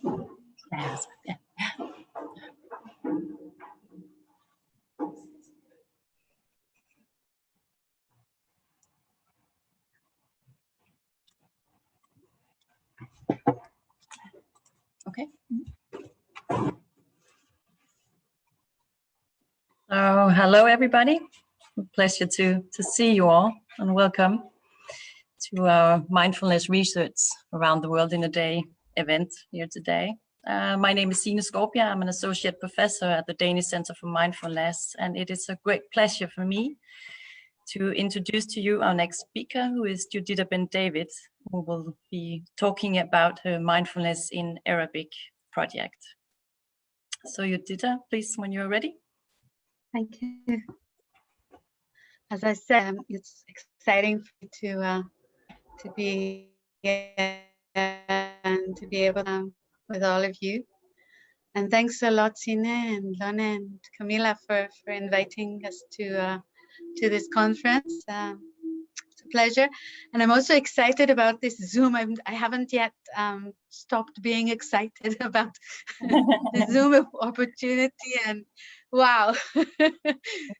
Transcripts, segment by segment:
Yes. Yeah. Okay. So, hello everybody. A pleasure to see you all, and welcome to our mindfulness research around the world in a day event here today. My name is Signe Skorpia. I'm an associate professor at the Danish Center for Mindfulness, and it is a great pleasure for me to introduce to you our next speaker, who is Juditte Ben-David, who will be talking about her mindfulness in Arabic project. So Juditte, please, when you're ready. Thank you. As I said, it's exciting for me to be here and to be able with all of you. And thanks a lot, Sine and Lone and Camilla for inviting us to this conference. It's a pleasure, and I'm also excited about this Zoom. I haven't yet stopped being excited about the Zoom opportunity, and wow.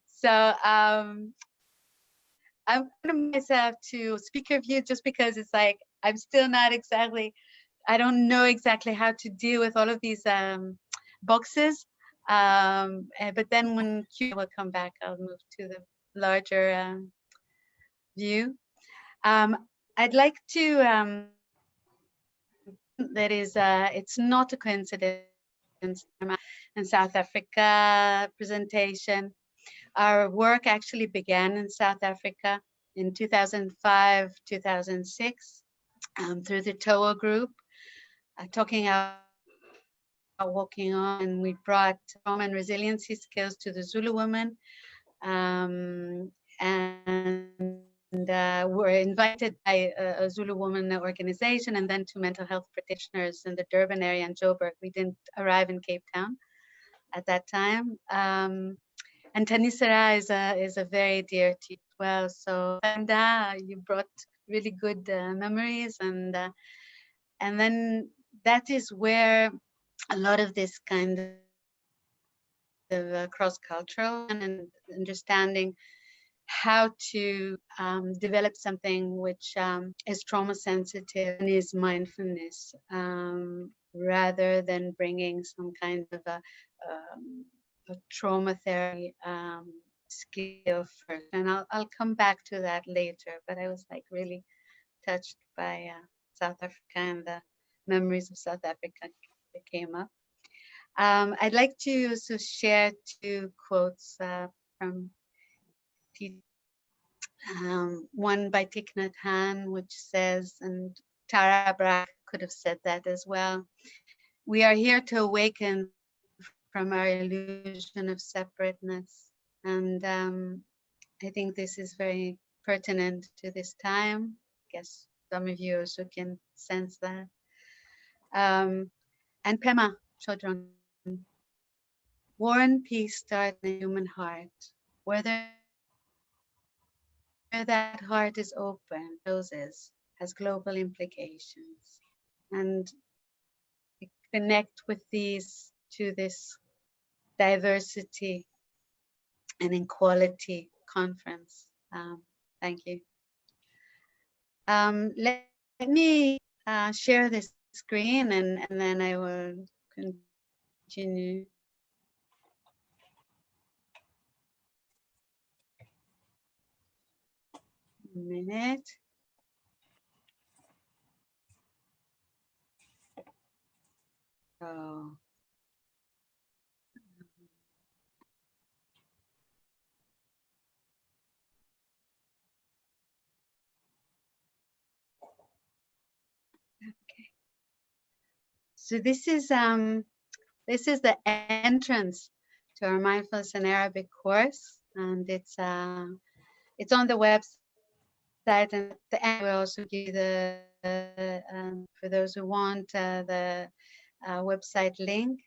So I'm putting myself to speaker view just because it's like I'm still not exactly, I don't know exactly how to deal with all of these boxes. But then when Q will come back, I'll move to the larger view. I'd like to, that is, it's not a coincidence, in South Africa presentation. Our work actually began in South Africa in 2005, 2006, through the TOA group, talking about walking on, and we brought trauma and resiliency skills to the Zulu women, and were invited by a Zulu woman organization, and then to mental health practitioners in the Durban area and Joburg. We didn't arrive in Cape Town at that time. And Tanisara is a very dear to you as well. So Fanda, you brought really good memories, and then that is where a lot of this kind of cross-cultural and understanding how to develop something which is trauma sensitive and is mindfulness, rather than bringing some kind of a trauma therapy skill first. And I'll come back to that later, but I was like really touched by South Africa and the memories of South Africa that came up. I'd like to also share two quotes from one by Thich Nhat Hanh, which says, and Tara Brach could have said that as well, "We are here to awaken from our illusion of separateness." And I think this is very pertinent to this time. I guess some of you also can sense that. And Pema Chodron, "War and peace start in the human heart. Whether that heart is open, closes, has global implications." And we connect with these to this diversity and equality conference. Thank you. Let me share this screen, and then I will continue. A minute. So, okay. So this is the entrance to our Mindfulness in Arabic course, and it's on the website, and at the end we'll also give the for those who want the website link.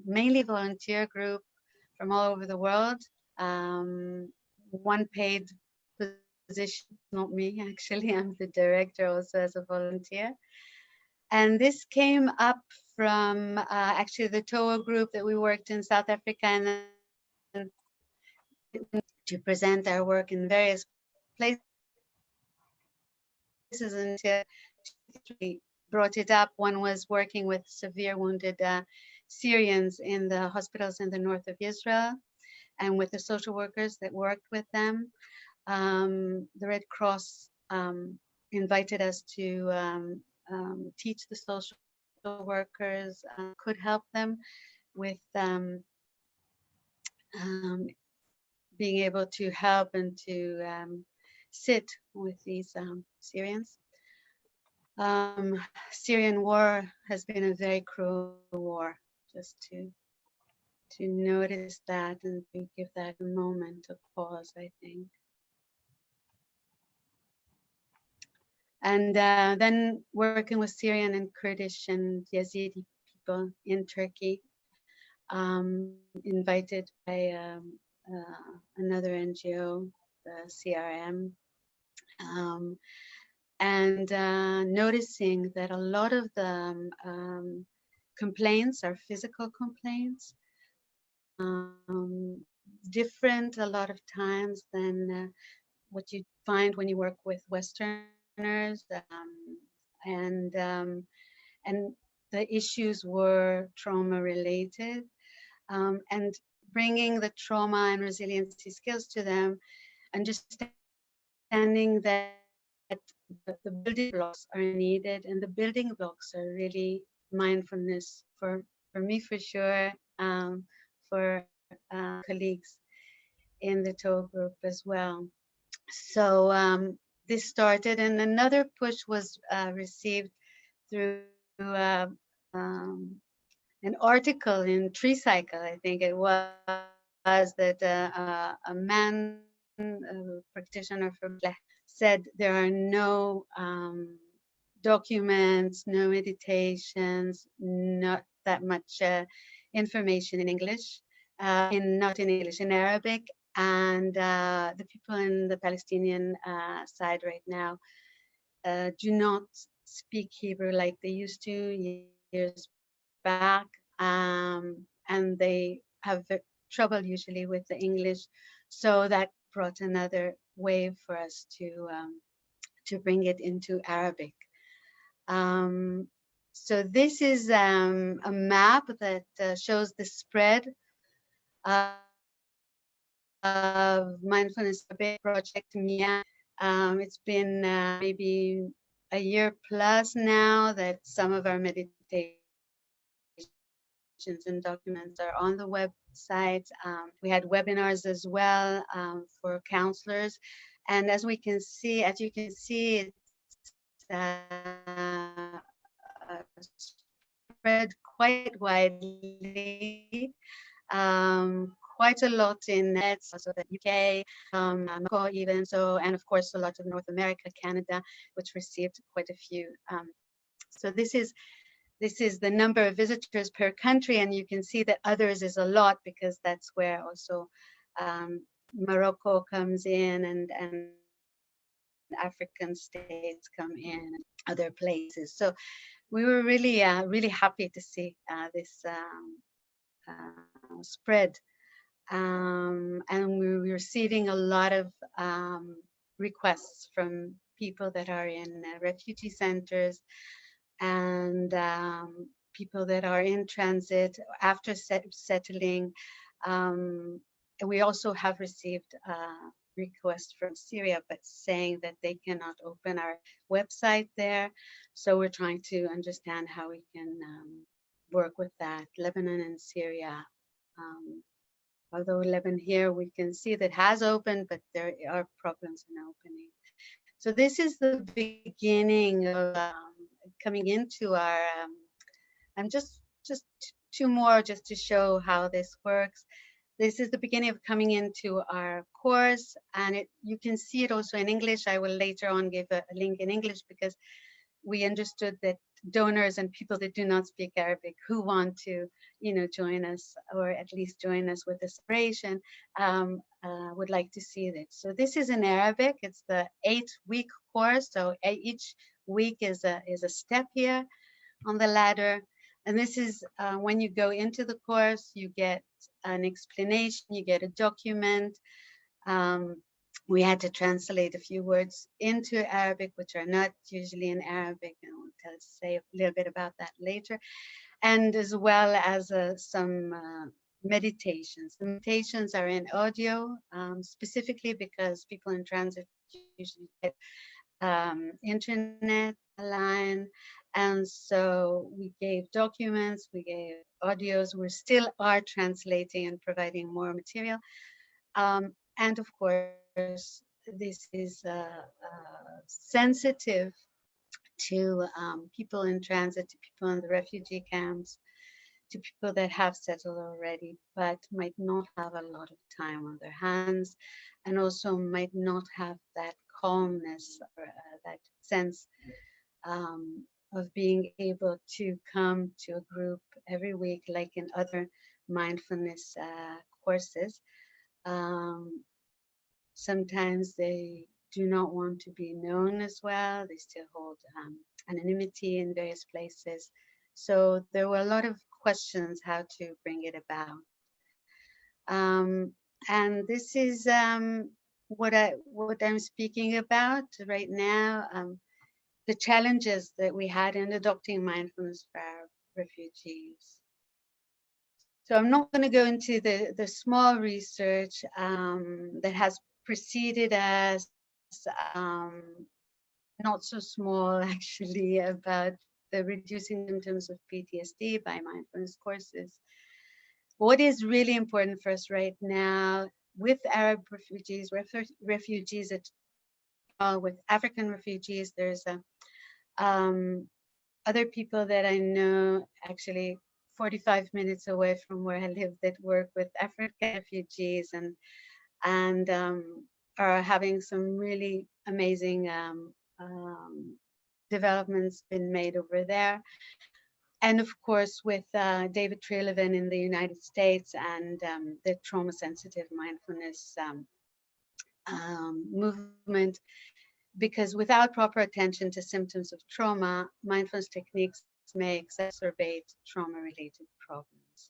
Mainly volunteer group from all over the world, one paid position, not me, actually. I'm the director also as a volunteer. And this came up from actually the TOA group that we worked in South Africa, and then to present our work in various places until we brought it up. One was working with severe wounded Syrians in the hospitals in the north of Israel, and with the social workers that worked with them. The Red Cross invited us to teach the social workers, could help them with being able to help and to sit with these Syrians. Syrian war has been a very cruel war, just to notice that and to give that a moment of pause, I think. And then working with Syrian and Kurdish and Yazidi people in Turkey, invited by another NGO, the CRM, and noticing that a lot of the complaints are physical complaints, different a lot of times than what you find when you work with Westerners, and the issues were trauma related, and bringing the trauma and resiliency skills to them, understanding that the building blocks are needed, and the building blocks are really mindfulness for me, for sure, for colleagues in the TOA group as well. So this started, and another push was received through an article in Tree Cycle, I think it was, that a man, a practitioner from Blech, said there are no documents, no meditations, not that much information in English, not in English, in Arabic. And the people in the Palestinian side right now do not speak Hebrew like they used to years back, and they have trouble usually with the English. So that brought another wave for us to bring it into Arabic. So this is a map that shows the spread of mindfulness project MIA. It's been maybe a year plus now that some of our meditations and documents are on the website. We had webinars as well for counselors, and as you can see, it's spread quite widely. Quite a lot in also the UK, Mexico even so, and of course a lot of North America, Canada, which received quite a few. So this is the number of visitors per country, and you can see that others is a lot, because that's where also Morocco comes in, and African states come in, and other places. So we were really happy to see this spread. And we were receiving a lot of requests from people that are in refugee centers, and people that are in transit after settling. We also have received requests from Syria, but saying that they cannot open our website there. So we're trying to understand how we can work with that. Lebanon and Syria. Although Lebanon here, we can see that has opened, but there are problems in opening. So this is the beginning of coming into our, I'm just two more just to show how this works. This is the beginning of coming into our course, and you can see it also in English. I will later on give a link in English, because we understood that donors and people that do not speak Arabic who want to, join us, or at least join us with this operation, would like to see this. So this is in Arabic. It's the 8-week course. So each week is a step here on the ladder. And this is when you go into the course, you get an explanation, you get a document. We had to translate a few words into Arabic, which are not usually in Arabic, and I'll say a little bit about that later. And as well as some meditations. The meditations are in audio, specifically because people in transit usually get internet line, and so we gave documents, we gave audios. We still are translating and providing more material, and of course this is sensitive to people in transit, to people in the refugee camps, to people that have settled already but might not have a lot of time on their hands, and also might not have that calmness or that sense of being able to come to a group every week, like in other mindfulness courses. Sometimes they do not want to be known as well. They still hold anonymity in various places. So there were a lot of questions how to bring it about. And this is what I'm speaking about right now. The challenges that we had in adopting mindfulness for our refugees. So I'm not going to go into the small research that has preceded us, not so small actually, about the reducing symptoms of PTSD by mindfulness courses. What is really important for us right now with Arab refugees, with African refugees, there's other people that I know actually 45 minutes away from where I live that work with African refugees and are having some really amazing developments been made over there. And of course, with David Treleaven in the United States and the trauma-sensitive mindfulness movement, because without proper attention to symptoms of trauma, mindfulness techniques may exacerbate trauma-related problems.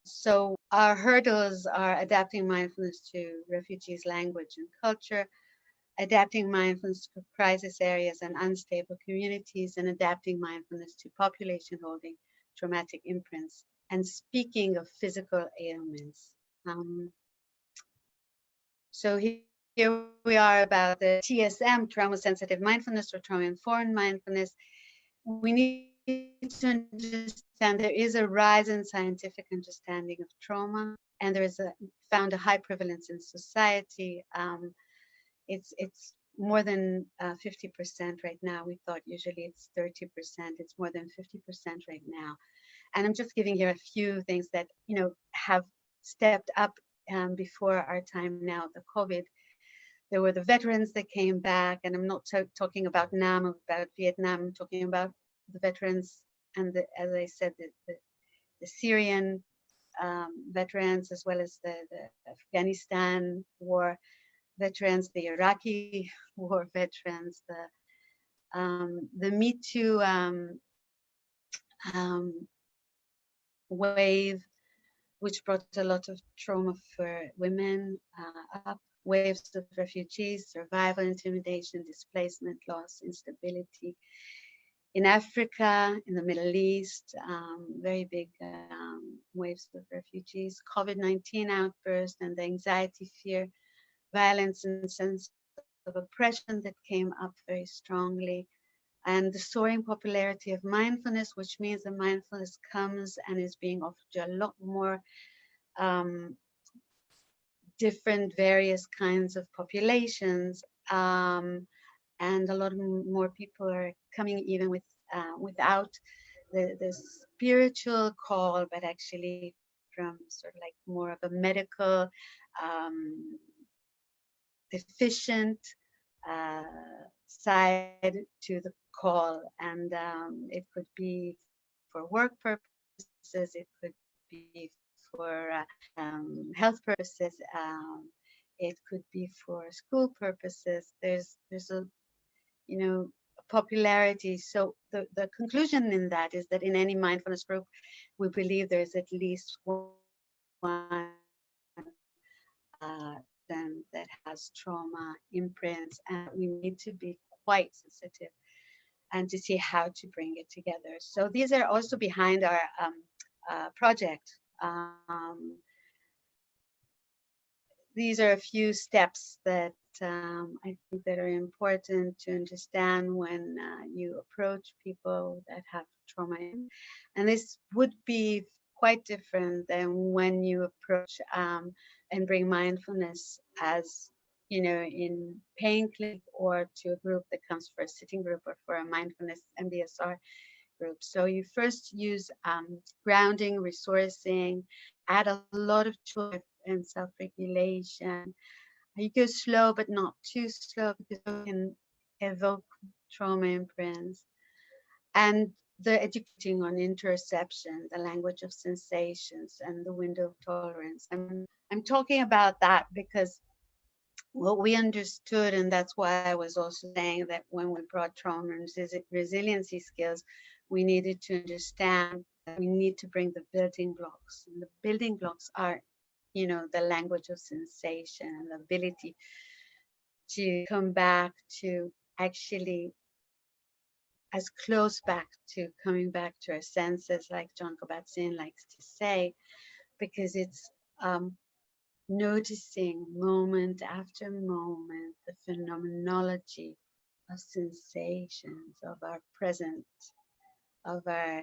So our hurdles are adapting mindfulness to refugees' language and culture, adapting mindfulness to crisis areas and unstable communities, and adapting mindfulness to population holding traumatic imprints. And speaking of physical ailments. So here we are about the TSM, trauma-sensitive mindfulness or trauma-informed mindfulness. We need to understand there is a rise in scientific understanding of trauma, and there is found a high prevalence in society. It's more than 50% right now. We thought usually it's 30%. It's more than 50% right now. And I'm just giving here a few things that have stepped up before our time now. The COVID. There were the veterans that came back, and I'm not talking about Nam, about Vietnam. I'm talking about the veterans and as I said, the Syrian veterans, as well as the Afghanistan war veterans, the Iraqi war veterans, the Me Too wave, which brought a lot of trauma for women up. Waves of refugees, survival, intimidation, displacement, loss, instability. In Africa, in the Middle East, very big waves of refugees, COVID-19 outburst, and the anxiety, fear, violence, and sense of oppression that came up very strongly. And the soaring popularity of mindfulness, which means that mindfulness comes and is being offered to a lot more different various kinds of populations, and a lot more people are coming even without the spiritual call, but actually from sort of like more of a medical, efficient side to the call. And it could be for work purposes, it could be for health purposes. It could be for school purposes. There's a, you know, popularity. So the conclusion in that is that in any mindfulness group, we believe there's at least one that has trauma imprints, and we need to be quite sensitive and to see how to bring it together. So these are also behind our project. These are a few steps that I think that are important to understand when you approach people that have trauma. And this would be quite different than when you approach and bring mindfulness as, you know, in pain clinic or to a group that comes for a sitting group or for a mindfulness MBSR group. So you first use grounding, resourcing, add a lot of joy and self-regulation. You go slow, but not too slow, because you can evoke trauma imprints. And the educating on interoception, the language of sensations, and the window of tolerance. I'm talking about that because what we understood, and that's why I was also saying that when we brought trauma and resiliency skills, we needed to understand that we need to bring the building blocks. And the building blocks are, you know, the language of sensation and the ability to come back to actually as close back to coming back to our senses, like John Kabat-Zinn likes to say, because it's noticing moment after moment the phenomenology of sensations, of our present, of our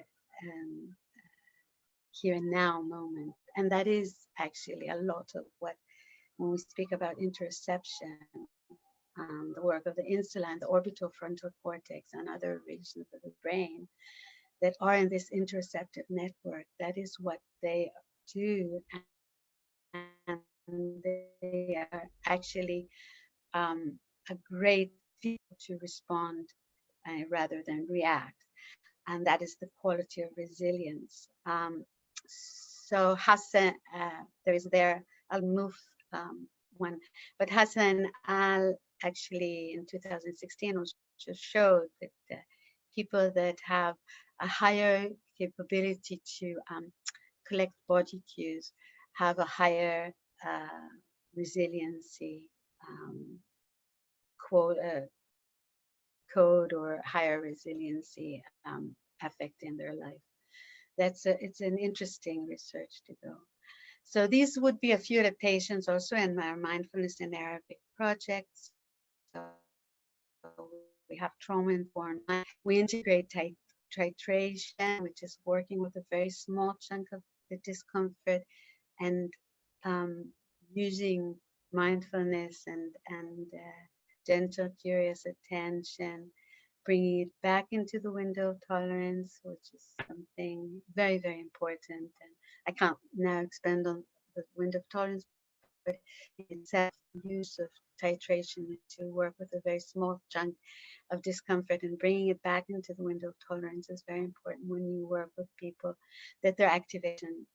here and now moment. And that is actually a lot of what, when we speak about interoception, the work of the insula and the orbitofrontal cortex and other regions of the brain that are in this interoceptive network, that is what they do. And they are actually a great field to respond rather than react. And that is the quality of resilience. So Hassan, I'll move one, but Hassan Al actually in 2016 also showed that people that have a higher capability to collect body cues have a higher resiliency code or higher resiliency effect in their life. It's an interesting research to go. So these would be a few adaptations also in our mindfulness in Arabic projects. So we have trauma-informed. We integrate titration, which is working with a very small chunk of the discomfort and using mindfulness and gentle, curious attention, bringing it back into the window of tolerance, which is something very, very important. And I can't now expand on the window of tolerance, but it's a use of titration to work with a very small chunk of discomfort and bringing it back into the window of tolerance is very important when you work with people that their activation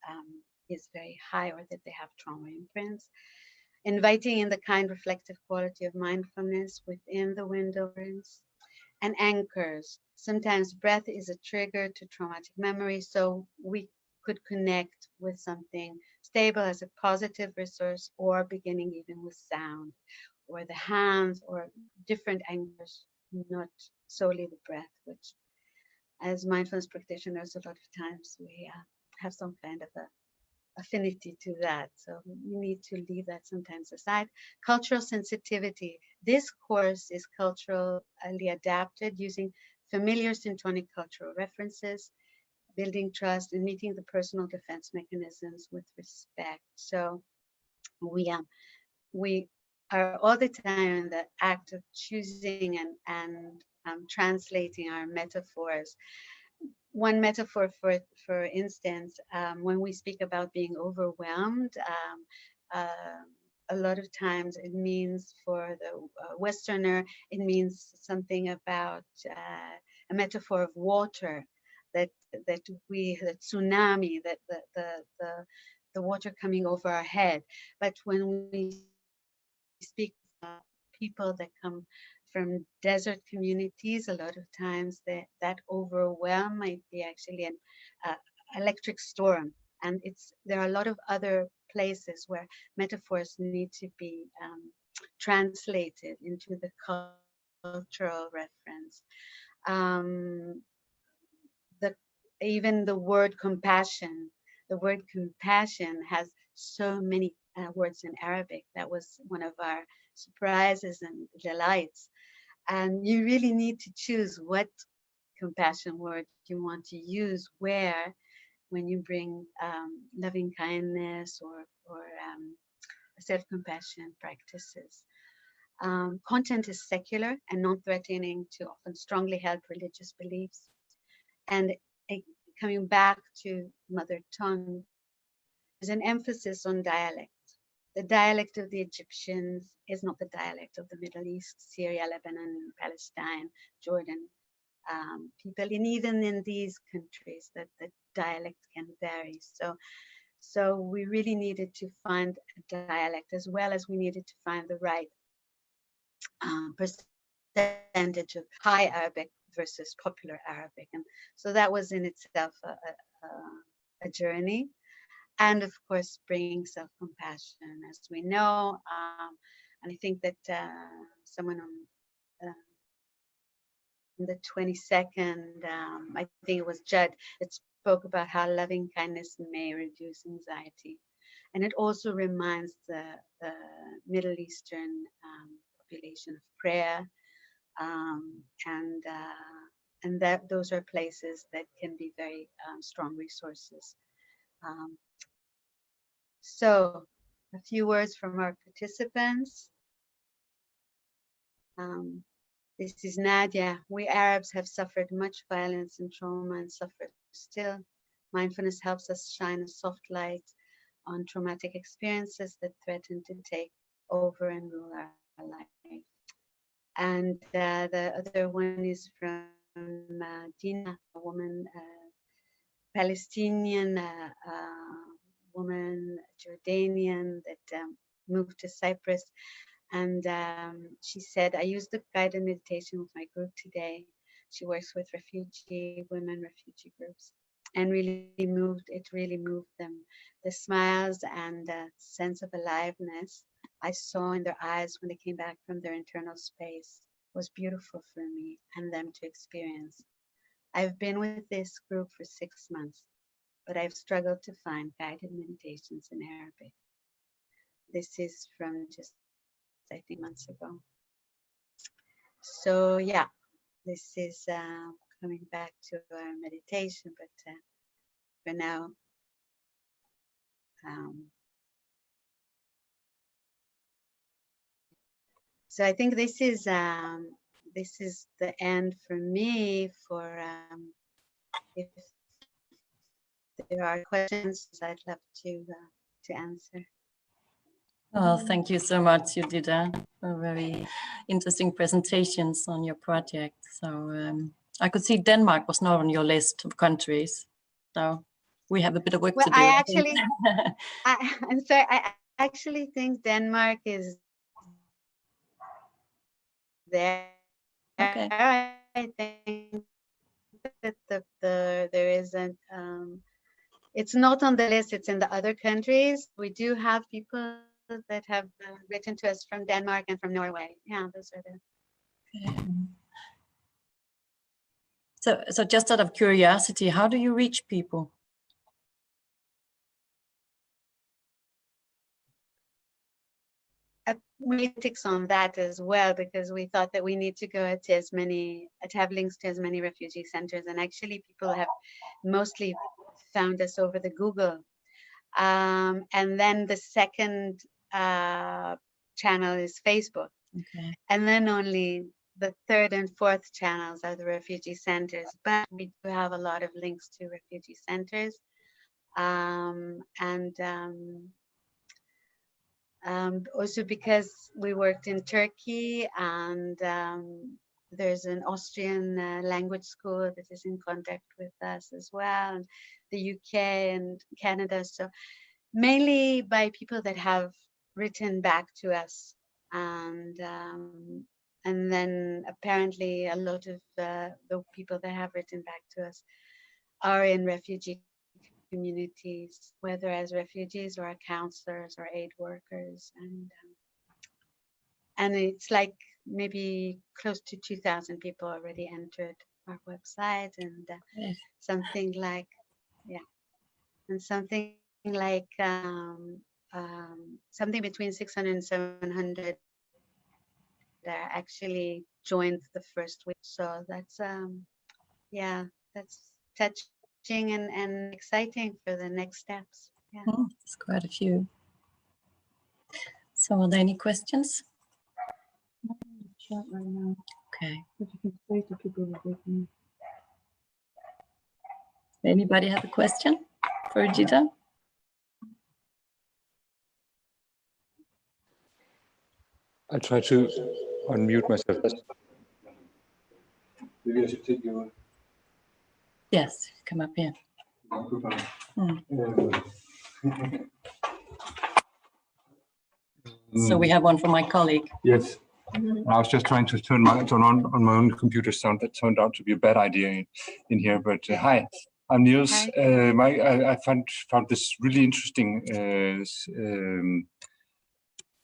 is very high or that they have trauma imprints. Inviting in the kind reflective quality of mindfulness within the window of tolerance. And anchors. Sometimes breath is a trigger to traumatic memory, so we could connect with something stable as a positive resource, or beginning even with sound, or the hands, or different anchors, not solely the breath, which as mindfulness practitioners, a lot of times we have some kind of a affinity to that. So we need to leave that sometimes aside. Cultural sensitivity. This course is culturally adapted using familiar syntonic cultural references, building trust and meeting the personal defense mechanisms with respect. So we are all the time in the act of choosing and translating our metaphors. One metaphor, for instance, when we speak about being overwhelmed, a lot of times it means for the Westerner, it means something about a metaphor of water, that tsunami, that the the water coming over our head. But when we speak people that come from desert communities, a lot of times that overwhelm might be actually an electric storm. And there are a lot of other places where metaphors need to be translated into the cultural reference. Um, Even the word compassion, has so many words in Arabic. That was one of our surprises and delights. And you really need to choose what compassion word you want to use where, when you bring loving kindness or self-compassion practices. Content is secular and non-threatening to often strongly held religious beliefs. And coming back to mother tongue, there's an emphasis on dialect. The dialect of the Egyptians is not the dialect of the Middle East, Syria, Lebanon, Palestine, Jordan people. And even in these countries, that the dialect can vary. So we really needed to find a dialect, as well as we needed to find the right percentage of high Arabic versus popular Arabic. And so that was in itself a journey. And of course, bringing self-compassion, as we know. And I think that someone on the 22nd, I think it was Judd, that spoke about how loving kindness may reduce anxiety. And it also reminds the Middle Eastern population of prayer, and that those are places that can be very strong resources. So a few words from our participants. This is Nadia. We Arabs have suffered much violence and trauma and suffer still. Mindfulness helps us shine a soft light on traumatic experiences that threaten to take over and rule our life. And the other one is from Dina, a woman, Palestinian woman, Jordanian, that moved to Cyprus. And she said, I used the guided meditation with my group today. She works with refugee women, refugee groups, and it really moved them. The smiles and the sense of aliveness I saw in their eyes when they came back from their internal space was beautiful for me and them to experience. I've been with this group for 6 months, but I've struggled to find guided meditations in Arabic. This is from just, I think, months ago. So yeah, this is coming back to our meditation, but for now, so I think this is the end for me. For if there are questions, I'd love to answer. Well, thank you so much, Juditte, for very interesting presentations on your project. So I could see Denmark was not on your list of countries. So we have a bit of work to do. I'm sorry, I actually think Denmark is there. Okay. I think that there isn't. It's not on the list. It's in the other countries. We do have people that have written to us from Denmark and from Norway. Yeah, those are the. Okay. So just out of curiosity, how do you reach people? We ticks on that as well, because we thought that we need to go to have links to as many refugee centers, and actually people have mostly found us over the Google. And then the second channel is Facebook. Okay. And then only the third and fourth channels are the refugee centers, but we do have a lot of links to refugee centers. Also because we worked in Turkey, and there's an Austrian language school that is in contact with us as well, and the UK and Canada. So mainly by people that have written back to us, and then apparently a lot of the people that have written back to us are in refugee communities, whether as refugees or counselors or aid workers, and it's like maybe close to 2,000 people already entered our website, and Yes. something like something between 600 and 700 that actually joined the first week. So that's that's touching and exciting for the next steps. Yeah. It's quite a few. So are there any questions? Chat right now. Okay. But you can say to people that they can. Anybody have a question for Juditte? I try to unmute myself. Maybe I should take your Yes, come up here. microphone. So we have one from my colleague. Yes. I was just trying to turn on my own computer sound. That turned out to be a bad idea in here. But hi, I'm Niels. Hi. I found this really interesting.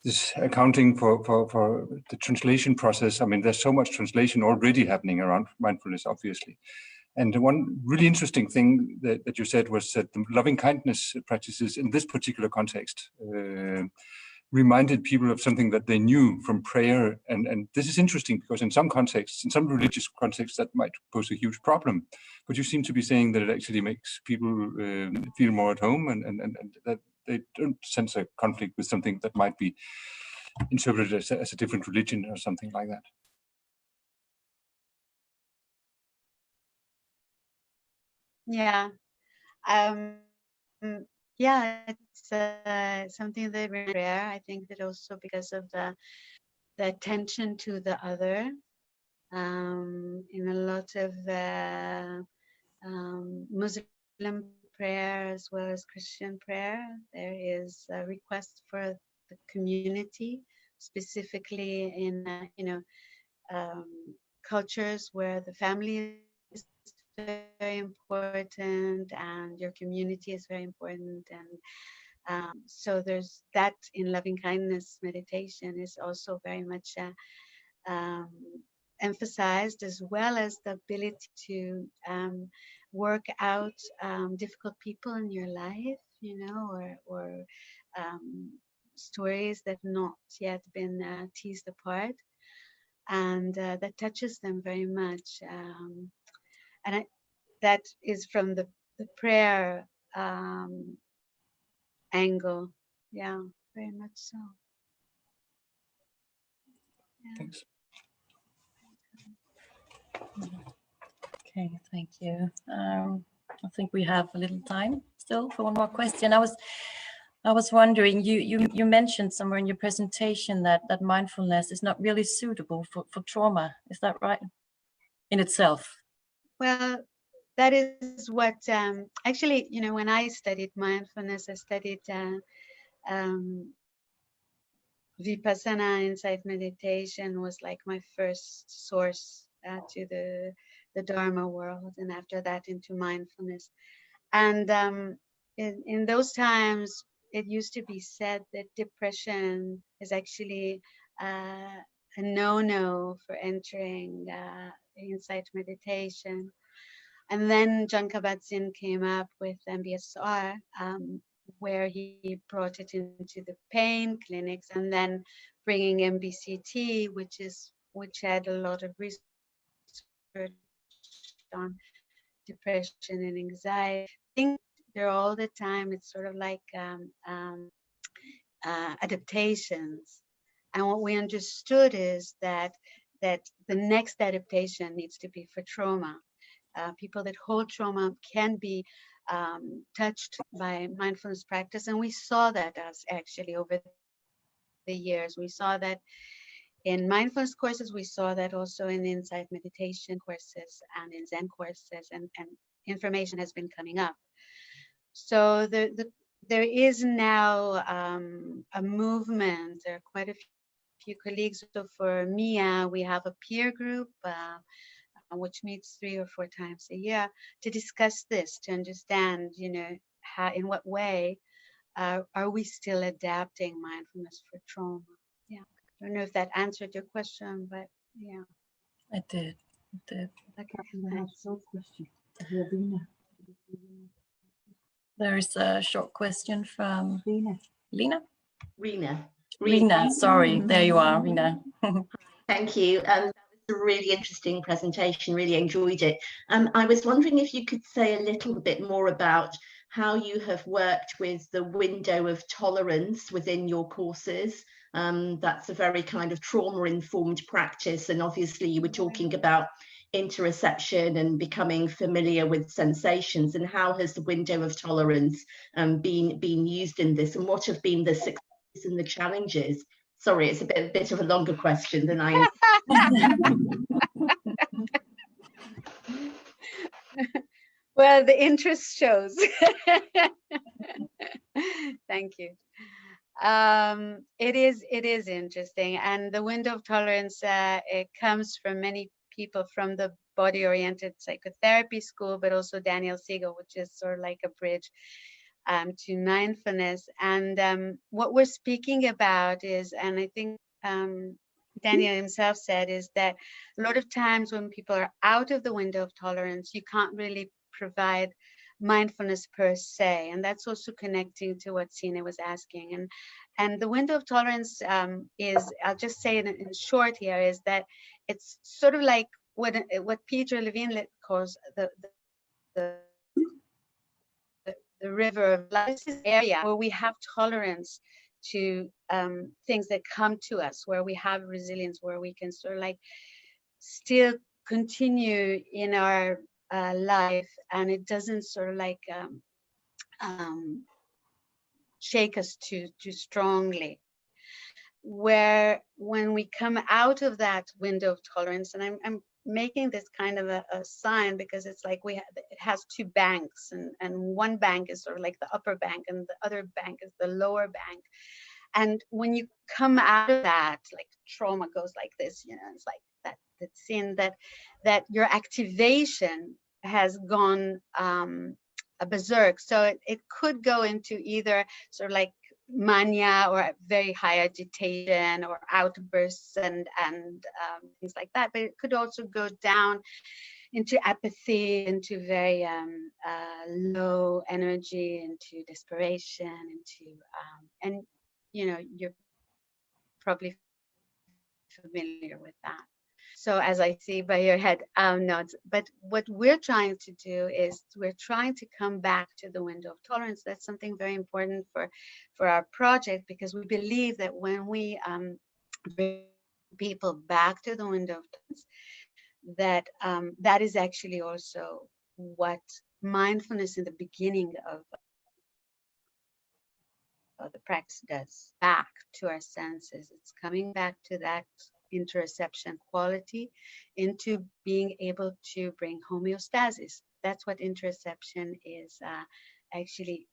This accounting for the translation process. I mean, there's so much translation already happening around mindfulness, obviously. And one really interesting thing that you said was that the loving kindness practices in this particular context reminded people of something that they knew from prayer. And this is interesting because in some contexts, in some religious contexts, that might pose a huge problem. But you seem to be saying that it actually makes people feel more at home and that they don't sense a conflict with something that might be interpreted as a different religion or something like that. Yeah. Yeah, it's something that very rare. I think that also because of the attention to the other, in a lot of Muslim prayer as well as Christian prayer, there is a request for the community, specifically in cultures where the family is very important and your community is very important, and so there's that in loving kindness meditation is also very much emphasized, as well as the ability to work out difficult people in your life, or stories that not yet been teased apart, and that touches them very much. That is from the prayer angle. Yeah, very much so. Yeah. Thanks. Okay, thank you. I think we have a little time still for one more question. I was wondering, you mentioned somewhere in your presentation that mindfulness is not really suitable for trauma. Is that right? In itself? Well, that is what actually, when I studied mindfulness, I studied Vipassana insight meditation was like my first source to the Dharma world, and after that into mindfulness. And in those times, it used to be said that depression is actually a no-no for entering insight meditation. And then John Kabat-Zinn came up with MBSR, where he brought it into the pain clinics, and then bringing MBCT, which had a lot of research on depression and anxiety. I think they're all the time. It's sort of like adaptations, and what we understood is that the next adaptation needs to be for trauma. People that hold trauma can be touched by mindfulness practice, and we saw that as actually over the years. We saw that in mindfulness courses, we saw that also in insight meditation courses and in Zen courses, and information has been coming up. So the there is now a movement. There are quite a few colleagues. So for MIA, we have a peer group which meets 3 or 4 times a year to discuss this, to understand, you know, how, in what way are we still adapting mindfulness for trauma? Yeah, I don't know if that answered your question, but yeah. I did. Okay, thanks. Short question. Ravina. There is a short question from Rina. Lena. Rina. Rina, sorry, there you are, Rina. Thank you. That was a really interesting presentation, really enjoyed it. I was wondering if you could say a little bit more about how you have worked with the window of tolerance within your courses. That's a very kind of trauma-informed practice, and obviously you were talking about interoception and becoming familiar with sensations, and how has the window of tolerance been used in this, and what have been the successes and the challenges? Sorry, it's a bit of a longer question than I. Well, the interest shows. Thank you. It is interesting, and the window of tolerance it comes from many people from the body-oriented psychotherapy school, but also Daniel Siegel, which is sort of like a bridge to mindfulness. And what we're speaking about is, and I think Daniel himself said, is that a lot of times when people are out of the window of tolerance, you can't really provide mindfulness per se. And that's also connecting to what Sina was asking. And the window of tolerance is, I'll just say in short here, is that it's sort of like what Peter Levine calls the river of life, area where we have tolerance to things that come to us, where we have resilience, where we can sort of like still continue in our life, and it doesn't sort of like shake us too strongly. Where when we come out of that window of tolerance, and I'm making this kind of a sign because it's like it has 2 banks, and one bank is sort of like the upper bank and the other bank is the lower bank. And when you come out of that, like trauma goes like this, you know, it's like that scene that your activation has gone berserk. So it could go into either sort of like mania or very high agitation or outbursts and things like that, but it could also go down into apathy, into very low energy, into desperation, into and you know, you're probably familiar with that. So as I see by your head nods, but what we're trying to do is we're trying to come back to the window of tolerance. That's something very important for our project, because we believe that when we bring people back to the window of tolerance, that that is actually also what mindfulness in the beginning of the practice does, back to our senses. It's coming back to that interoception quality, into being able to bring homeostasis. That's what interoception is. Actually,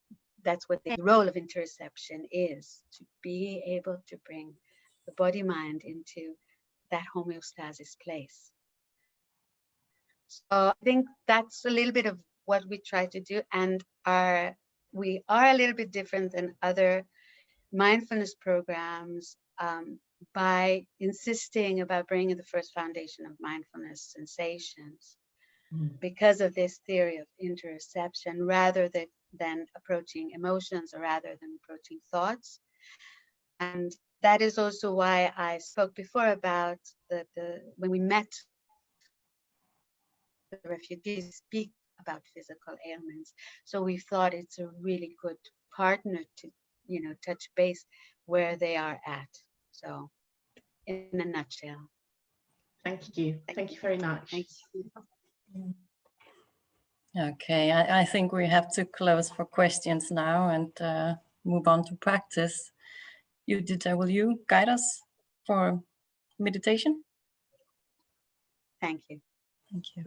that's what the role of interoception is, to be able to bring the body-mind into that homeostasis place. So I think that's a little bit of what we try to do, and we are a little bit different than other mindfulness programs by insisting about bringing the first foundation of mindfulness, sensations, because of this theory of interoception, rather than approaching emotions, or rather than approaching thoughts. And that is also why I spoke before about when we met the refugees, speak about physical ailments. So we thought it's a really good partner to, you know, touch base where they are at. So in a nutshell. Thank you. Thank you very much. Thank you. Okay, I think we have to close for questions now and move on to practice. Juditte, will you guide us for meditation? Thank you. Thank you.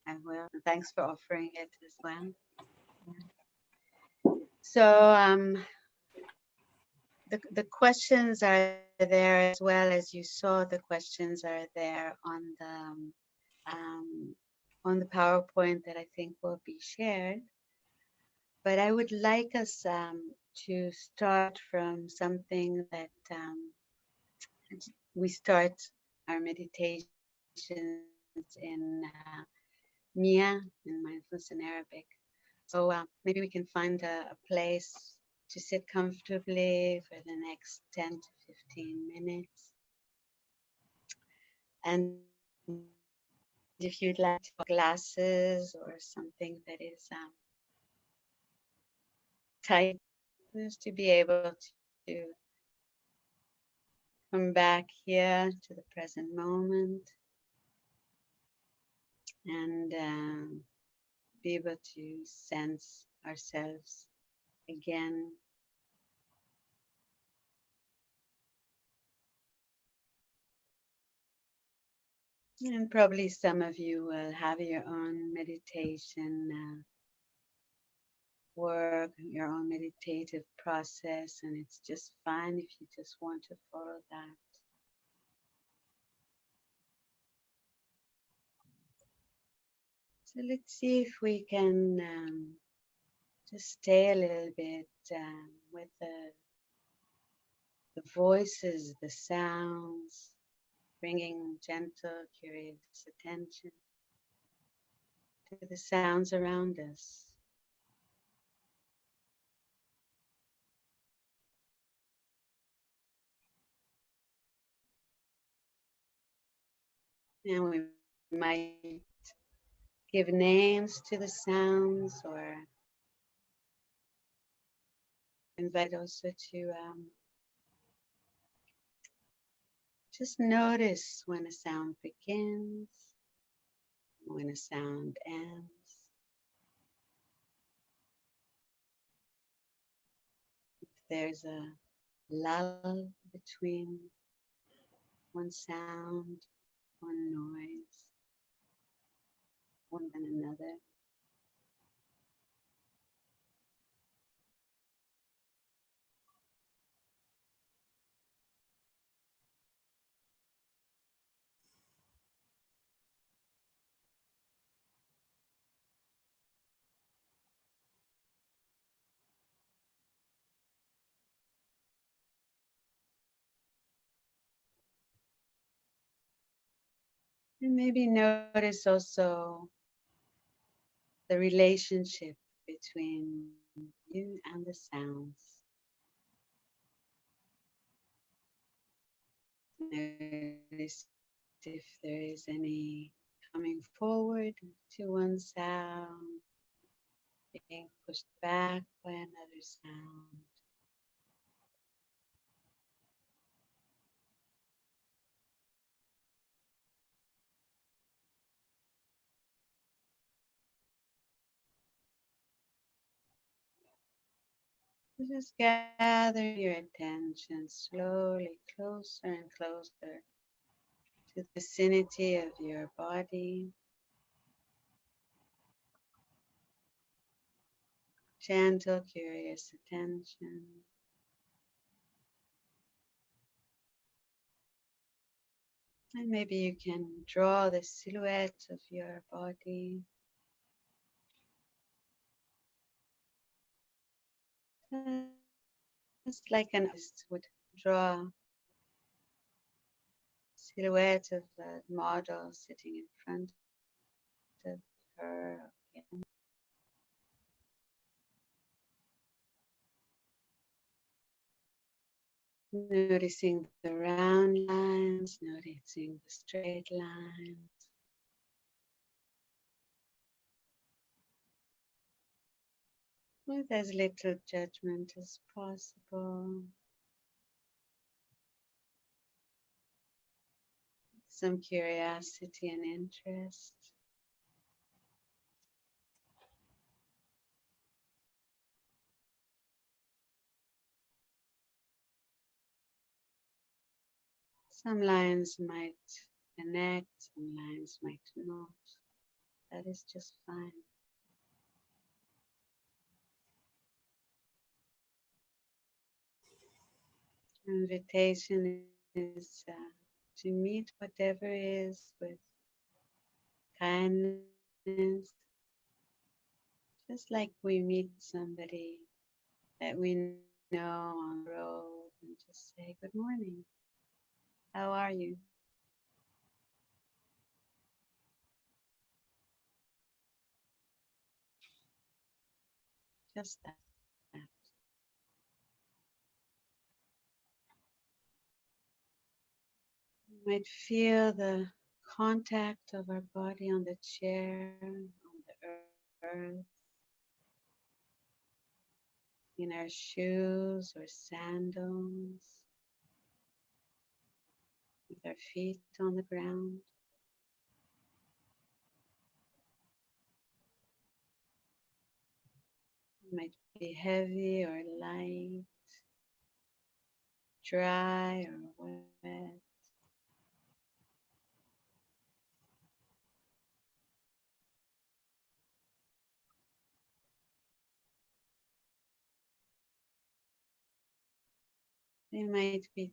I will. And thanks for offering it as well. So the questions are there, as well as you saw. The questions are there on the PowerPoint that I think will be shared. But I would like us to start from something that we start our meditations in Nia, in mindfulness in Arabic. So maybe we can find a place to sit comfortably for the next 10 to 15 minutes. And if you'd like to glasses or something that is tight, just to be able to come back here to the present moment and be able to sense ourselves again. And probably some of you will have your own meditation work, your own meditative process, and it's just fine if you just want to follow that. So let's see if we can just stay a little bit with the voices, the sounds, bringing gentle, curious attention to the sounds around us. And we might give names to the sounds, or invite also to just notice when a sound begins, when a sound ends. If there's a lull between one sound, one noise, one and another. And maybe notice also the relationship between you and the sounds. Notice if there is any coming forward to one sound, being pushed back by another sound. Just gather your attention slowly closer and closer to the vicinity of your body. Gentle, curious attention. And maybe you can draw the silhouette of your body. Just like an artist would draw silhouette of a model sitting in front of her. Noticing the round lines, noticing the straight lines. With as little judgment as possible. Some curiosity and interest. Some lines might connect, some lines might not. That is just fine. Invitation is to meet whatever is with kindness, just like we meet somebody that we know on the road and just say, good morning, how are you? Just that. You might feel the contact of our body on the chair, on the earth, in our shoes or sandals, with our feet on the ground. It might be heavy or light, dry or wet. They might be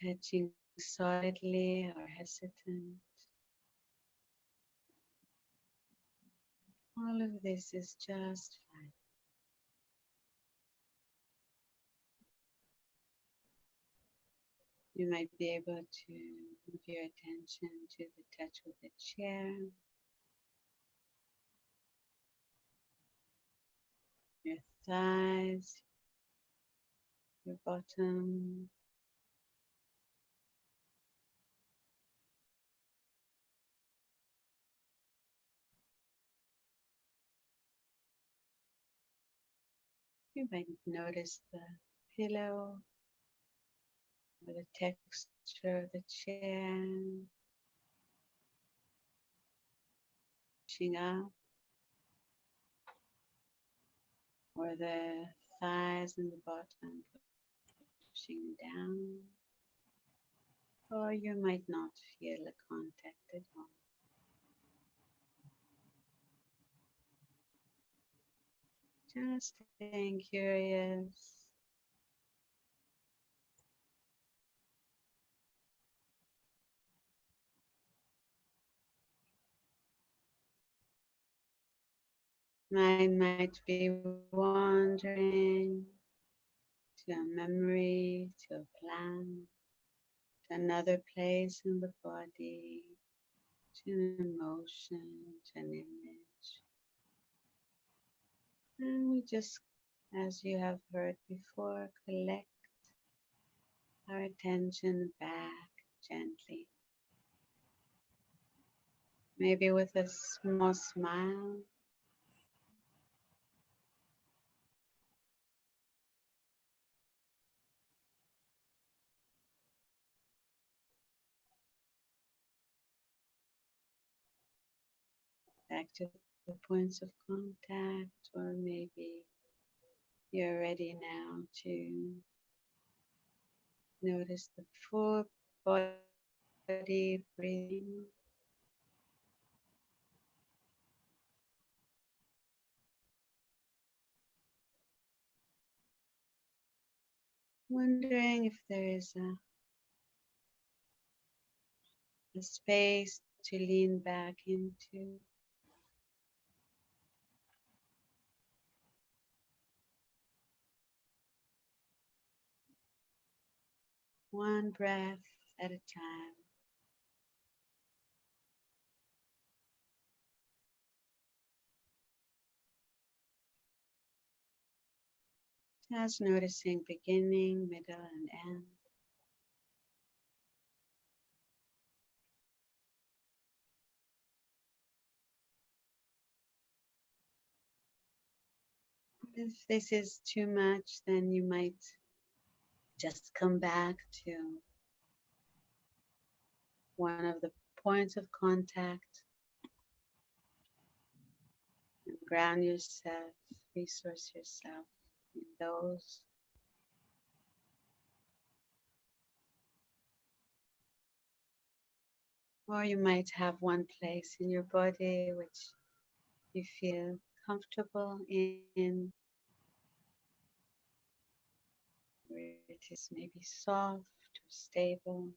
touching solidly or hesitant. All of this is just fine. You might be able to move your attention to the touch with the chair, your thighs, your bottom. You might notice the pillow or the texture of the chair, pushing up, or the thighs and the bottom pushing down, or you might not feel the contact at all. Just staying curious. Mind might be wandering to a memory, to a plan, to another place in the body, to an emotion, to an image. And we just, as you have heard before, collect our attention back gently. Maybe with a small smile. Back to the points of contact, or maybe you're ready now to notice the full body breathing. Wondering if there is a space to lean back into. One breath at a time. Just noticing beginning, middle, and end. If this is too much, then you might just come back to one of the points of contact and ground yourself, resource yourself in those. Or you might have one place in your body which you feel comfortable in, it is maybe soft or stable.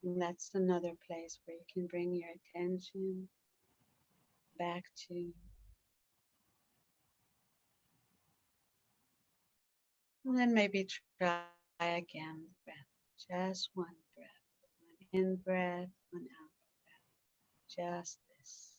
And that's another place where you can bring your attention back to. And then maybe try again the breath. Just one breath. One in breath, one out breath. Just this.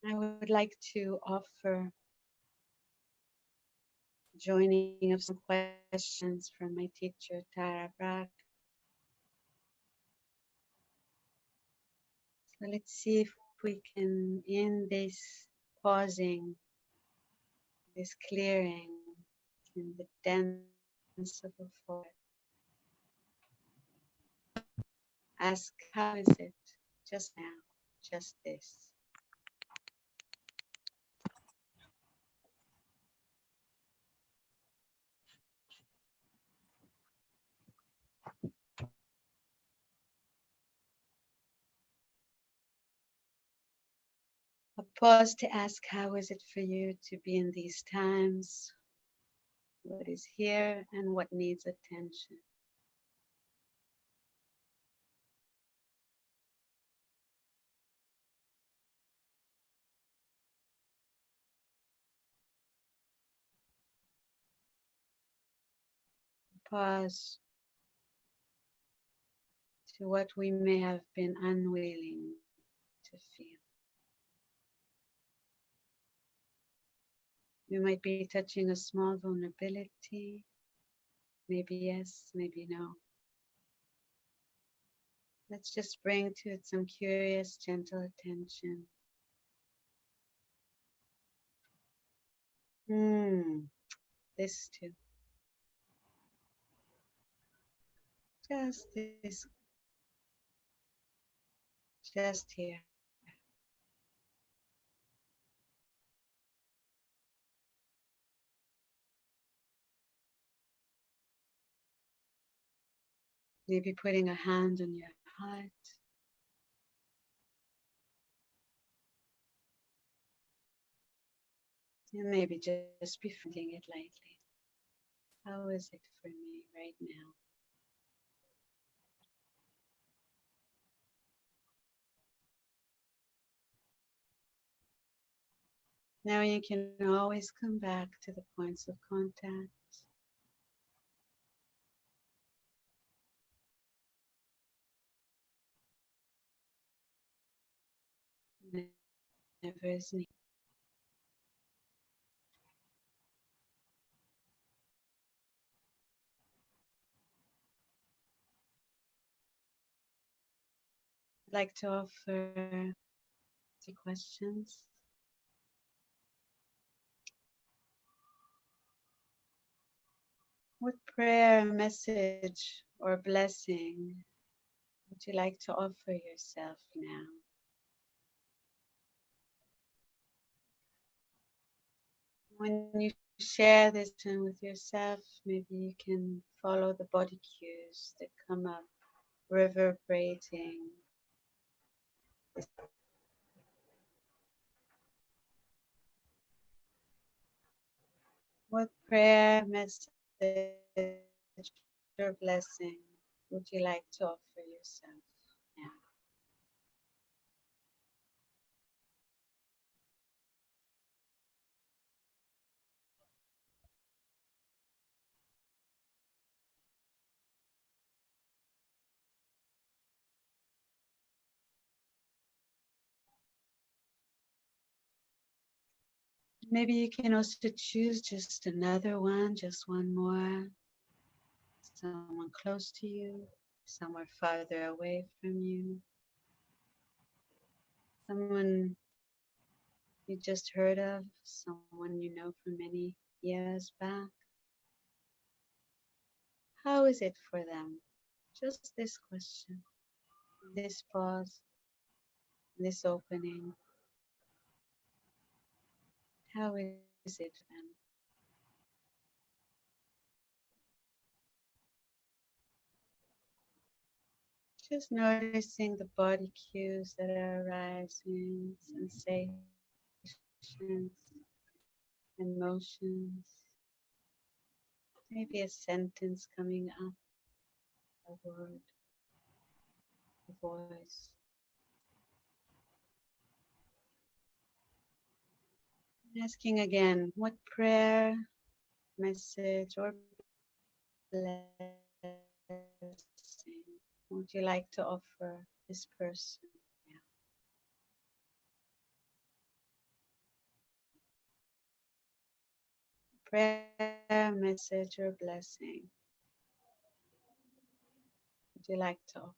I would like to offer joining of some questions from my teacher, Tara Brach. So let's see if we can, in this pausing, this clearing, in the dance of a forest, ask, how is it just now, just this? A pause to ask, how is it for you to be in these times? What is here and what needs attention? Pause to what we may have been unwilling to feel. We might be touching a small vulnerability. Maybe yes, maybe no. Let's just bring to it some curious, gentle attention. This too. Just this. Just here. Maybe putting a hand on your heart. And maybe just befriending it lightly. How is it for me right now? Now you can always come back to the points of contact. Never is needed. I'd like to offer 2 questions. What prayer, message, or blessing would you like to offer yourself now? When you share this time with yourself, maybe you can follow the body cues that come up, reverberating. What prayer, message, or blessing would you like to offer yourself now? Maybe you can also choose just another one, just one more. Someone close to you, somewhere farther away from you. Someone you just heard of, someone you know from many years back. How is it for them? Just this question, this pause, this opening. How is it for them? Just noticing the body cues that are arising, sensations, emotions, maybe a sentence coming up, a word, a voice. Asking again, what prayer, message, or blessing would you like to offer this person? Prayer, message, or blessing would you like to offer?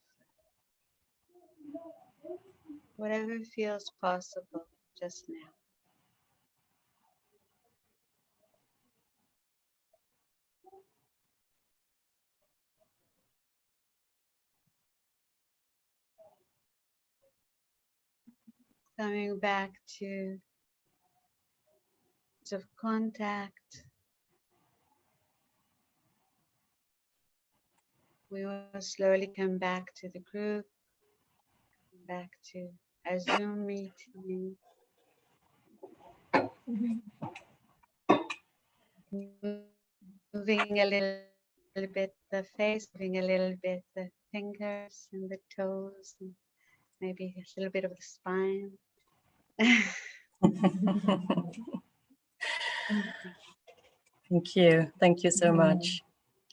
Whatever feels possible just now. Coming back to of contact. We will slowly come back to the group, back to our Zoom meeting. Moving a little bit the face, moving a little bit the fingers and the toes, and maybe a little bit of the spine. Thank you. Thank you so much.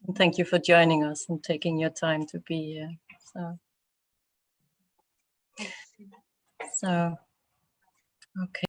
And thank you for joining us and taking your time to be here. So okay.